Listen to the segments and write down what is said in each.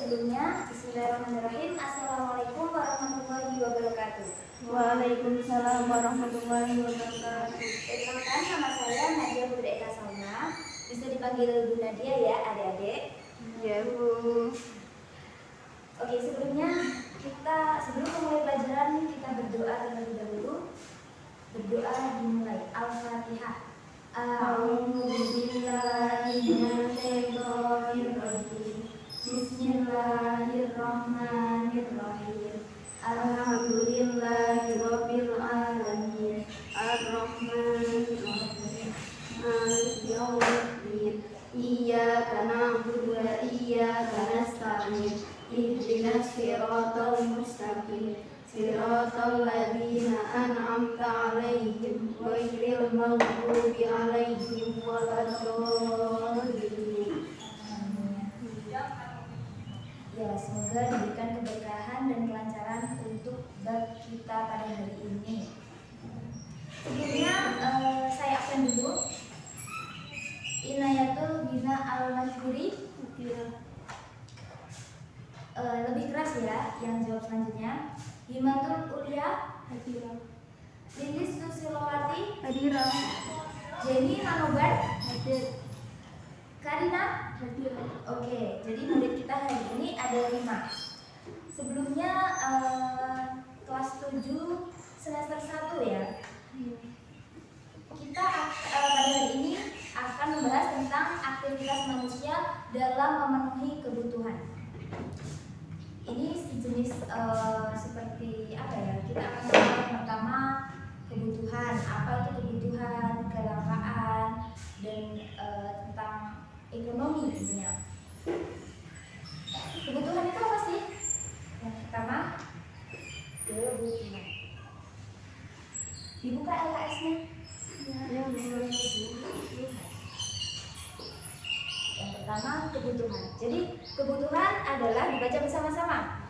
sebelumnya, bismillahirrahmanirrahim. Assalamualaikum warahmatullahi wabarakatuh. Waalaikumsalam warahmatullahi wabarakatuh. Perkenalkan, nama saya Nadia Putri Eka Salma. Bisa dipanggil Bu Nadia ya, adik-adik. Ya Bu. Oke, sebelum memulai pelajaran kita berdoa terlebih dahulu. Berdoa dimulai. Al-Fatihah. A'udzubillahiminasyaitonirrajim. Bismillahirrahmanirrahim. Alhamdulillahirabbil alamin. Arrahmanirrahim. Maliki yaumiddin. Iyyaka na'budu wa iyyaka nasta'in. Ihdinas siratal mustaqim. Siratal ladzina an'amta 'alaihim ghairil maghdubi 'alaihim waladdallin. Ya, semoga diberikan keberkahan dan kelancaran untuk bab kita pada hari ini. Sebelumnya saya absen dulu. Inayatul Bina al-Majhuri. Lebih keras ya, yang jawab selanjutnya. Himatul Ulia Hadirah. Lilis Susilowati Hadirah. Jenny Manobar Hadir. Karina Hadirah. Oke, jadi murid kita hari ini ada 5. Sebelumnya kelas 7 semester 1 ya. Kita pada hari ini akan membahas tentang aktivitas manusia dalam memenuhi kebutuhan. Ini sejenis seperti apa ya? Kita akan membahas pertama kebutuhan, apa itu kebutuhan, kelangkaan, dan tentang ekonomi intinya. Kebutuhan itu apa sih? Yang pertama, kebutuhan. Dibuka LKS-nya. Yang pertama, kebutuhan. Jadi kebutuhan adalah dibaca bersama-sama.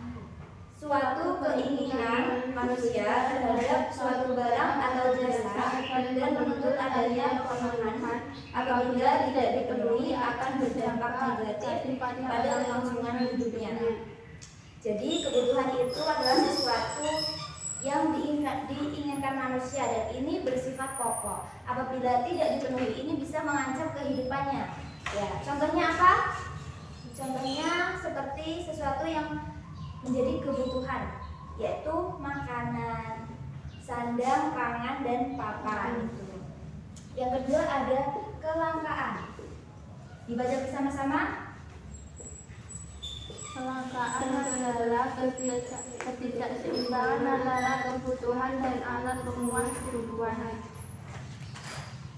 Suatu keinginan manusia terhadap suatu barang atau jasa dan menuntut adanya pemenuhan apabila tidak dipenuhi akan berdampak negatif pada kelangsungan hidupnya. Jadi kebutuhan itu adalah sesuatu yang diinginkan manusia dan ini bersifat pokok. Apabila tidak dipenuhi ini bisa mengancam kehidupannya. Ya, contohnya apa? Contohnya seperti sesuatu yang menjadi kebutuhan, yaitu makanan, sandang, pangan, dan papan. Yang kedua ada kelangkaan. Dibaca bersama-sama. Kelangkaan adalah ketidakseimbangan antara kebutuhan dan alat pemenuhan kebutuhan.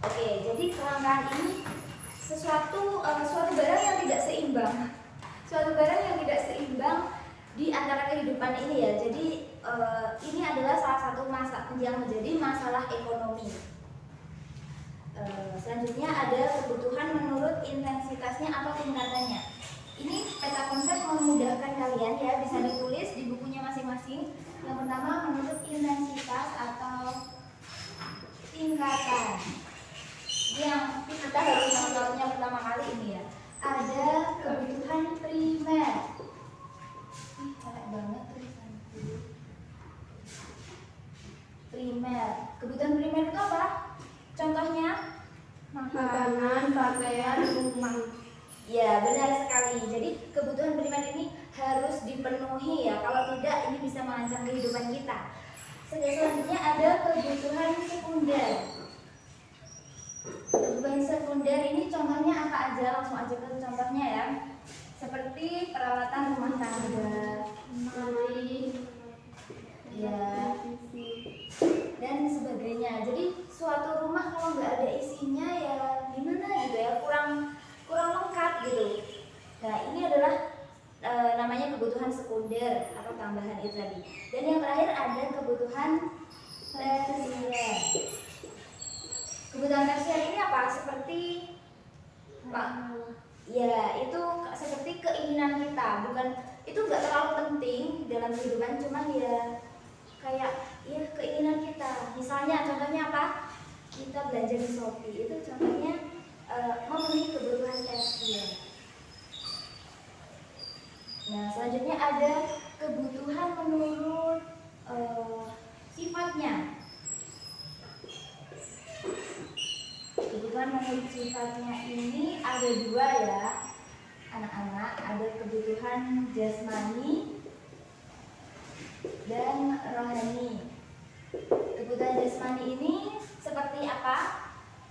Oke, jadi kelangkaan ini suatu barang yang tidak seimbang. Suatu barang yang tidak seimbang di antara kehidupan ini ya. Jadi ini adalah salah satu yang menjadi masalah ekonomi. Selanjutnya ada kebutuhan menurut intensitasnya atau tingkatannya. Ini peta konsep memudahkan kalian ya, bisa ditulis di bukunya masing-masing. Yang pertama menurut intensitas atau tingkatan. Yang kita harus tahunya pertama kali ini ya. Ada kebutuhan primer. Capek banget tulisan. Primer. Kebutuhan primer itu apa? Contohnya Makanan, pakaian, rumah. ya, benar sekali. Jadi kebutuhan primer ini harus dipenuhi ya. Kalau tidak ini bisa mengancam kehidupan kita. Selanjutnya ada kebutuhan sekunder. Kebutuhan sekunder ini contohnya apa aja? Langsung aja ke contohnya ya. Seperti peralatan rumah tangga, ya, dan sebagainya. Jadi suatu rumah kalau nggak ada isinya ya gimana gitu ya, kurang lengkap gitu. Nah ini adalah namanya kebutuhan sekunder atau tambahan itu tadi. Dan yang terakhir ada kebutuhan tersier. Kebutuhan tersier ini apa? Seperti ya itu seperti keinginan kita, bukan itu nggak terlalu penting dalam kehidupan, cuman ya kayak ya keinginan kita. Misalnya contohnya apa? Kita belanja di Shopee, itu contohnya memenuhi kebutuhan tersier. Nah, selanjutnya ada kebutuhan menurut sifatnya. Kebutuhan menurut sifatnya ini ada dua ya, anak-anak. Ada kebutuhan jasmani dan rohani. Kebutuhan jasmani ini seperti apa?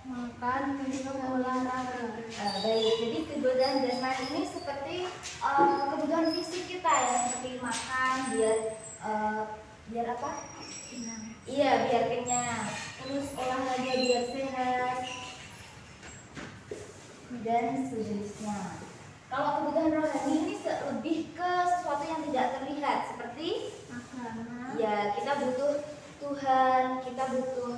Makan, minum, olahraga. Baik, jadi kebutuhan jasmani ini seperti kebutuhan fisik kita ya, seperti makan biar apa? Kenyang. Iya, biar kenyang. Terus olahraga biar sehat dan sejenisnya. Kalau kebutuhan rohani ini lebih ke sesuatu yang tidak terlihat, seperti Makanan. ya kita butuh Tuhan, kita butuh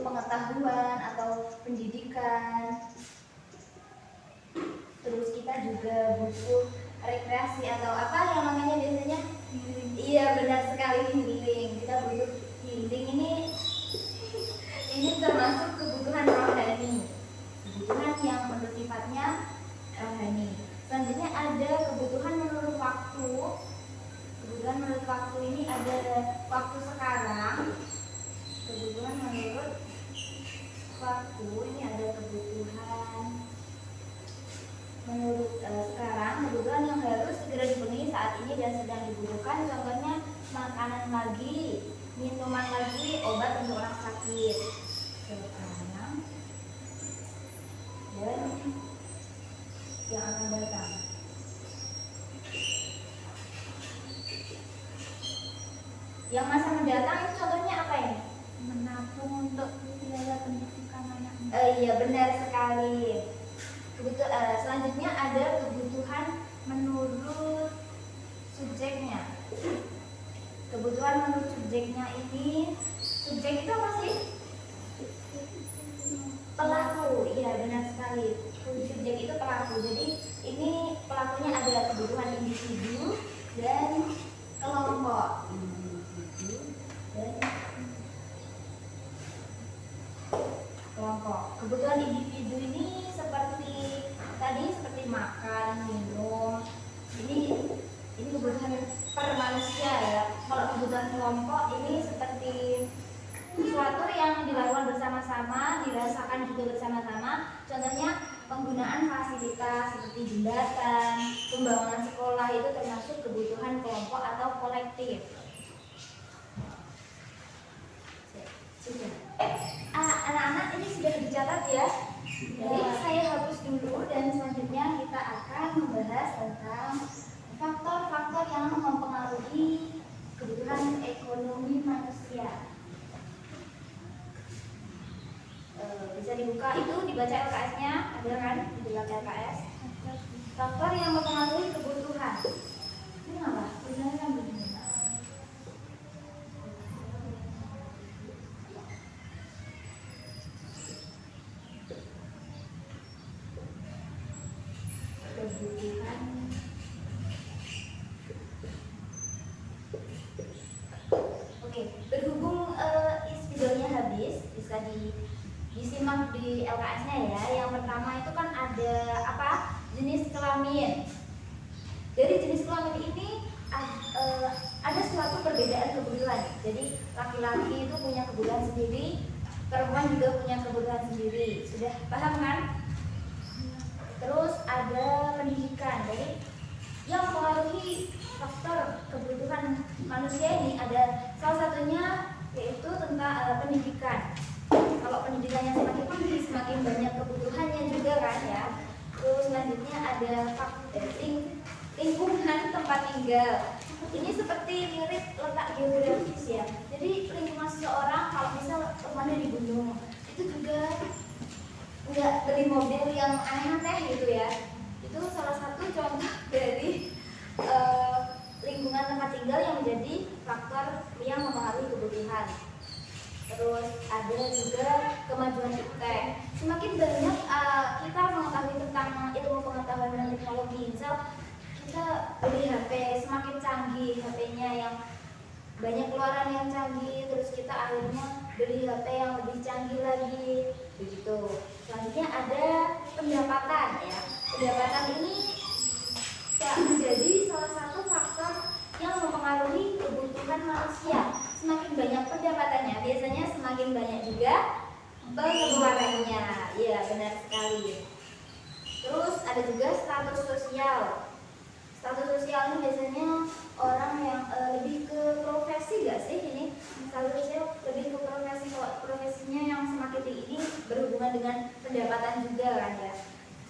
pengetahuan atau pendidikan. Terus kita juga butuh rekreasi atau apa yang namanya biasanya? Healing. Iya, benar sekali, healing. Kita butuh healing ini termasuk kebutuhan rohani. Kebutuhan yang menurut sifatnya rohani. Selanjutnya ada kebutuhan menurut waktu. Kebutuhan menurut waktu ini ada waktu sekarang. Kebutuhan menurut waktu ini ada kebutuhan menurut sekarang, kebutuhan yang harus segera dipenuhi saat ini dan sedang dibutuhkan. Contohnya makanan lagi, minuman lagi, obat untuk orang sakit sekarang dan yang akan datang. Yang masa mendatang itu contohnya apa ini? Menabung untuk biaya pendidikan anak. Iya, benar sekali. Selanjutnya ada kebutuhan menurut subjeknya. Kebutuhan menurut subjeknya ini, subjek itu apa sih? Pelaku. Iya, benar sekali. Subjek itu pelaku. Jadi ini pelakunya ada kebutuhan individu dan kelompok. Kelompok. Kebutuhan individu ini seperti makan, minum. Ini kebutuhan per manusia ya. Kalau kebutuhan kelompok ini seperti sesuatu yang dilakukan bersama-sama, dirasakan juga bersama-sama. Contohnya penggunaan fasilitas seperti jembatan, pembangunan sekolah itu termasuk kebutuhan kelompok atau kolektif. Anak-anak ini sudah dicatat ya. Jadi saya hapus dulu dan selanjutnya kita akan membahas tentang faktor-faktor yang mempengaruhi kebutuhan ekonomi manusia. Bisa dibuka itu, dibaca LKS-nya, ada kan di belakang LKS. Faktor yang mempengaruhi kebutuhan. Ini apa? Tulisannya kan begini. Oke, berhubung videonya habis, bisa disimak di LKS-nya ya. Yang pertama itu kan ada apa? Jenis kelamin. Dari jenis kelamin ini ada suatu perbedaan kebutuhan. Jadi laki-laki itu punya kebutuhan sendiri, perempuan juga punya kebutuhan sendiri. Sudah paham kan? Terus ada pendidikan. Jadi yang mempengaruhi faktor kebutuhan manusia ini ada salah satunya yaitu tentang pendidikan. Kalau pendidikannya semakin tinggi, semakin banyak kebutuhannya juga kan ya. Terus selanjutnya ada faktor lingkungan tempat tinggal. Ini seperti mirip letak geografis ya. Jadi lingkungan seseorang, kalau misal rumahnya di gunung, itu juga nggak beli mobil yang aneh-aneh gitu ya. Itu salah satu contoh dari lingkungan tempat tinggal yang menjadi faktor yang mempengaruhi kebutuhan. Terus ada juga kemajuan iptek. Semakin banyak kita mengetahui tentang ilmu pengetahuan dan teknologi, misal kita beli HP semakin canggih, HP-nya yang banyak keluaran yang canggih, terus kita akhirnya beli HP yang lebih canggih lagi, begitu. Selanjutnya ada pendapatan ya. pendapatan ini menjadi salah satu faktor yang mempengaruhi kebutuhan manusia. Semakin banyak pendapatannya, biasanya semakin banyak juga pengeluarannya. Ya, benar sekali. Terus ada juga status sosial. Status sosial ini biasanya orang yang lebih ke profesi gak sih ini? Status sosial lebih ke profesi. Kalau profesinya yang semakin tinggi ini berhubungan dengan pendapatan juga kan ya.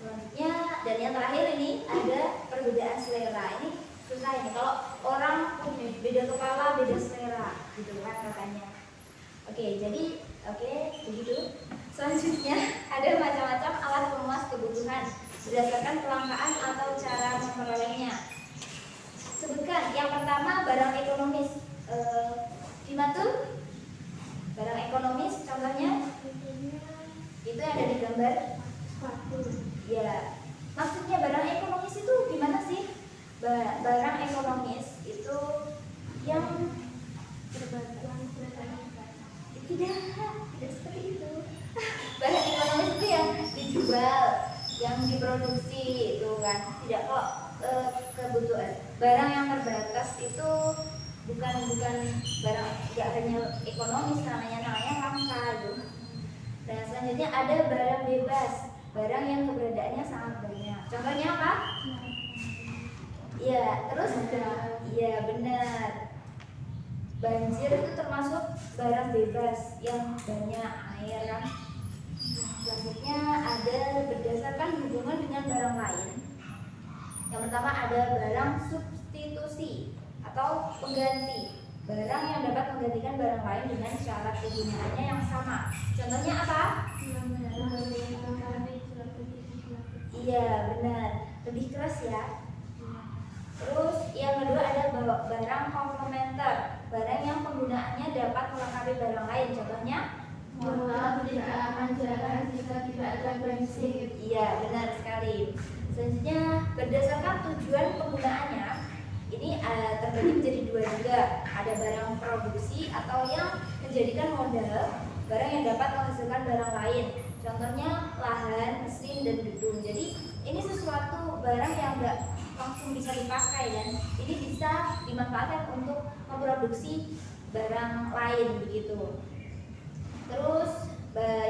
Selanjutnya dan yang terakhir ini ada perbedaan selera. Ini susah ini kalau orang beda kepala beda selera gitu kan katanya. Oke, begitu. Selanjutnya ada macam-macam alat pemuas kebutuhan berdasarkan kelangkaan atau cara memperolehnya. Sebutkan yang pertama barang ekonomis. Gimana tuh? Barang ekonomis contohnya itu yang ada di gambar. Ya, maksudnya barang ekonomis itu gimana sih? Barang ekonomis itu yang tidak seperti itu. Barang ekonomis itu yang dijual, yang diproduksi itu kan. Tidak kok kebutuhan. Barang yang terbatas itu bukan barang tidak hanya ekonomis, namanya langka itu. Dan selanjutnya ada barang bebas, barang yang keberadaannya sangat banyak. Contohnya apa? Ya, terus ya benar. Banjir itu termasuk barang bebas yang banyak air kan. Selanjutnya ada berdasarkan hubungan dengan barang lain. Yang pertama ada barang substitusi atau pengganti, barang yang dapat menggantikan barang lain dengan syarat kegunaannya yang sama. Contohnya apa? Iya benar, lebih keras ya. Terus yang kedua ada barang komplementer, barang yang penggunaannya dapat melengkapi barang lain. Contohnya tidak akan jalan jika tidak ada bensin. Iya benar sekali. Selanjutnya berdasarkan tujuan penggunaannya ini terbagi menjadi dua juga. Ada barang produksi atau yang menjadikan modal, barang yang dapat menghasilkan barang lain. Contohnya lahan, mesin, dan gedung. Jadi ini sesuatu barang yang enggak langsung bisa dipakai dan ini bisa dimanfaatkan untuk memproduksi barang lain begitu. Terus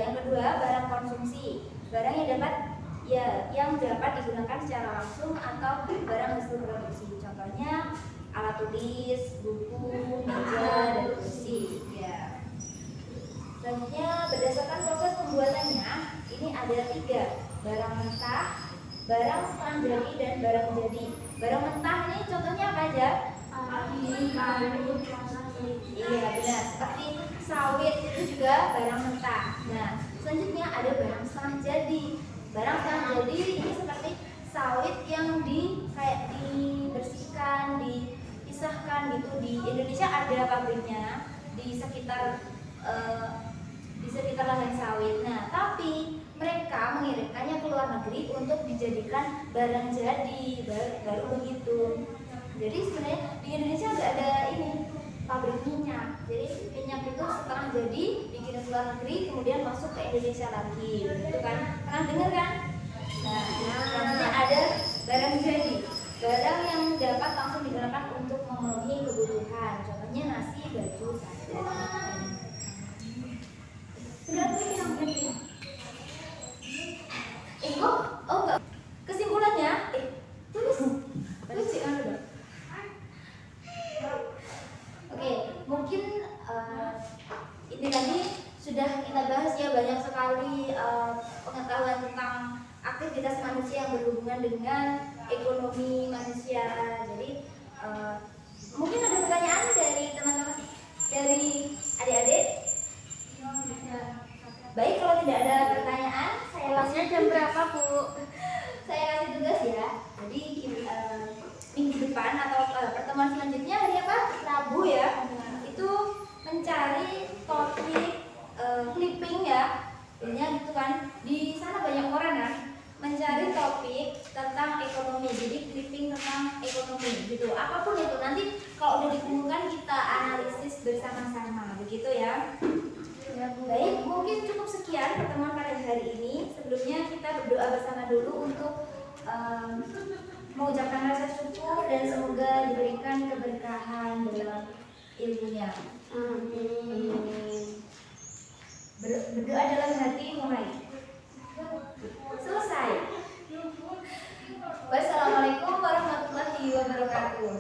yang kedua barang konsumsi, barang yang dapat digunakan secara langsung atau barang hasil produksi. Contohnya alat tulis, buku, meja, dan kursi. Ya. Selanjutnya berdasarkan proses pembuatannya ini ada 3, barang mentah, barang setengah jadi, dan barang jadi. Barang mentah ini contohnya apa aja? Iya benar, seperti sawit itu juga barang mentah. Nah selanjutnya ada barang setengah jadi. Barang setengah jadi ini seperti sawit yang dibersihkan, dipisahkan gitu. Di Indonesia ada pabriknya di sekitar lahan sawit. Nah tapi mereka mengirimkannya ke luar negeri untuk dijadikan barang jadi, baru begitu. Jadi sebenarnya di Indonesia nggak ada ini pabrik minyak. Jadi minyak itu setengah jadi dikirim ke luar negeri, kemudian masuk ke Indonesia lagi, gitu kan? Pernah dengar kan? Nah, selanjutnya ada barang jadi, barang yang dapat langsung digunakan untuk memenuhi kebutuhan. Contohnya nasi, baju, sabun. Sudah begini. Oh enggak. Kesimpulannya, tulis kan udah. Oke, mungkin ini tadi sudah kita bahas ya, banyak sekali pengetahuan tentang aktivitas manusia yang berhubungan dengan ekonomi manusia. Jadi mungkin ada pertanyaan dari teman-teman, dari adik-adik. Baik, kalau tidak ada pertanyaan, saya Kelasnya jam berapa, Bu? Saya kasih tugas ya. Jadi minggu depan atau pertemuan selanjutnya hari apa? Rabu ya. Itu mencari topik clipping ya. Intinya gitu kan. Di sana banyak orang kan mencari topik tentang ekonomi. Jadi clipping tentang ekonomi gitu. Apapun itu nanti kalau udah dikumpulkan kita analisis bersama-sama begitu ya. Baik, mungkin cukup sekian pertemuan pada hari ini. Sebelumnya kita berdoa bersama dulu untuk mengucapkan rasa syukur dan semoga diberikan keberkahan dalam ilmunya. Berdoa dalam hati mulai. Selesai. Wassalamualaikum warahmatullahi wabarakatuh.